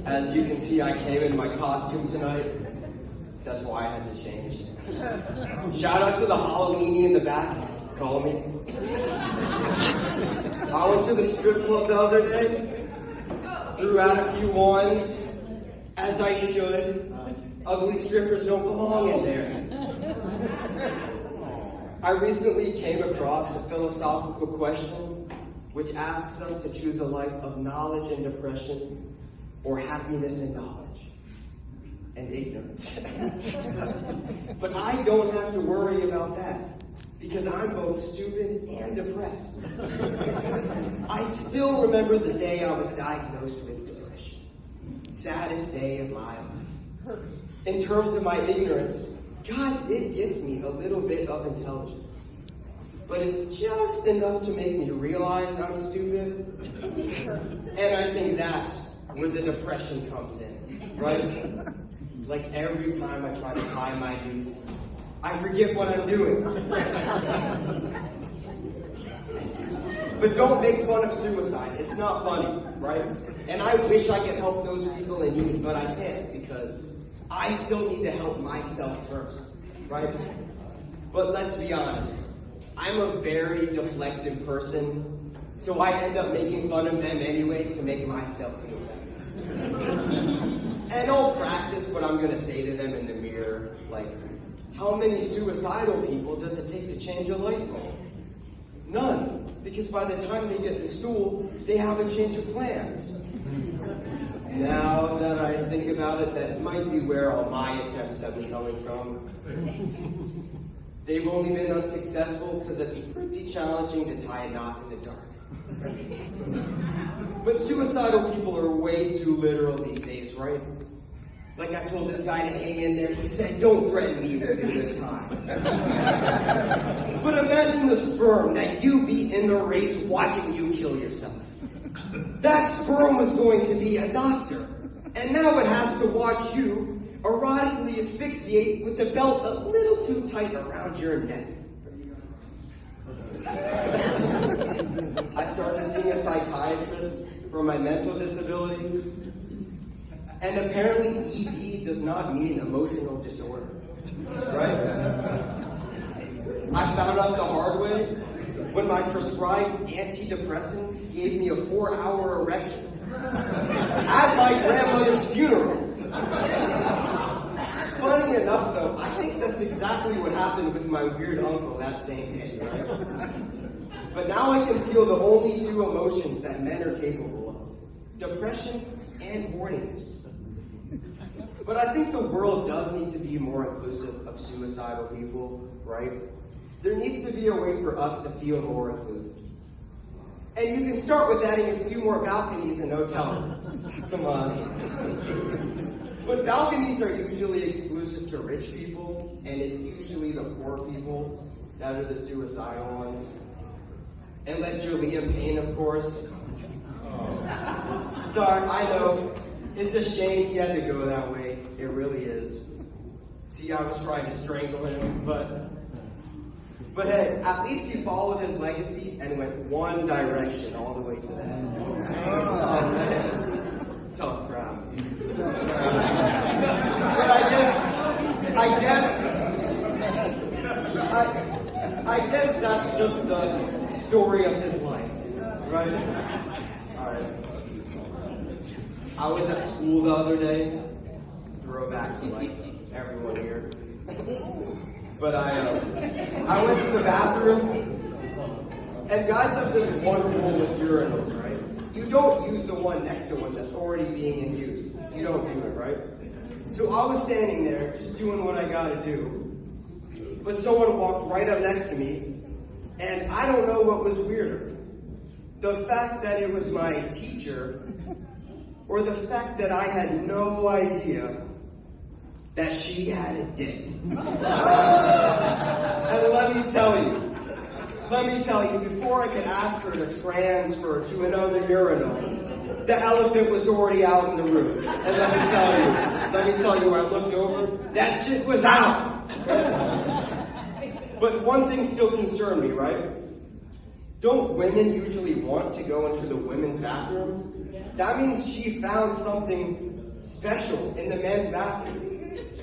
As you can see, I came in my costume tonight. That's why I had to change. Shout out to the Halloweenie in the back. Call me. I went to the strip club the other day. Threw out a few ones, as I should. Ugly strippers don't belong in there. I recently came across a philosophical question which asks us to choose a life of knowledge and depression, or happiness and knowledge and ignorance. But I don't have to worry about that, because I'm both stupid and depressed. I still remember the day I was diagnosed with depression. Saddest day of my life. In terms of my ignorance, God did give me a little bit of intelligence. But it's just enough to make me realize I'm stupid. And I think that's where the depression comes in, right? Like every time I try to tie my noose, I forget what I'm doing. But don't make fun of suicide. It's not funny, right? And I wish I could help those people in need, but I can't, because I still need to help myself first, right? But let's be honest. I'm a very deflective person, so I end up making fun of them anyway to make myself feel better. And I'll practice what I'm going to say to them in the mirror, like, how many suicidal people does it take to change a light bulb? None, because by the time they get to school, they have a change of plans. Now that I think about it, that might be where all my attempts have been coming from. They've only been unsuccessful because it's pretty challenging to tie a knot in the dark. But suicidal people are way too literal these days, right? Like I told this guy to hang in there, he said, "Don't threaten me with a good time." But imagine the sperm that you beat in the race watching you kill yourself. That sperm was going to be a doctor, and now it has to watch you erotically asphyxiate with the belt a little too tight around your neck. I started seeing a psychiatrist for my mental disabilities, and apparently ED does not mean emotional disorder, right? I found out the hard way when my prescribed antidepressants gave me a 4-hour erection at my grandmother's funeral. Funny enough, though, I think that's exactly what happened with my weird uncle that same day, right? But now I can feel the only two emotions that men are capable of: depression and horniness. But I think the world does need to be more inclusive of suicidal people, right? There needs to be a way for us to feel more included. And you can start with adding a few more balconies in hotel rooms. Come on. But balconies are usually exclusive to rich people, and it's usually the poor people that are the suicidal ones. Unless you're Liam Payne, of course. Sorry, I know. It's a shame he had to go that way. It really is. See, I was trying to strangle him, but hey, at least he followed his legacy and went one direction all the way to the end. Oh, man. Tough crowd. But I guess that's just the story of his life, right? Alright. I was at school the other day. Throwback to like everyone here. But I went to the bathroom, and guys have this one rule with urinals, right? You don't use the one next to one that's already being in use. You don't do it, right? So I was standing there, just doing what I gotta do. But someone walked right up next to me, and I don't know what was weirder. The fact that it was my teacher, or the fact that I had no idea that she had a dick. And let me tell you, before I could ask her to transfer to another urinal, the elephant was already out in the room. And let me tell you, when I looked over, that shit was out. But one thing still concerned me, right? Don't women usually want to go into the women's bathroom? That means she found something special in the men's bathroom.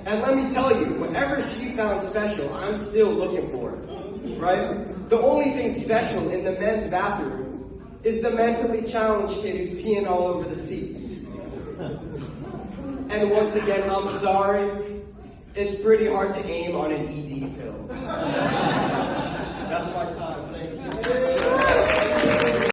And let me tell you, whatever she found special, I'm still looking for it, right? The only thing special in the men's bathroom is the mentally challenged kid who's peeing all over the seats. And once again, I'm sorry, it's pretty hard to aim on an ED pill. That's my time, thank you.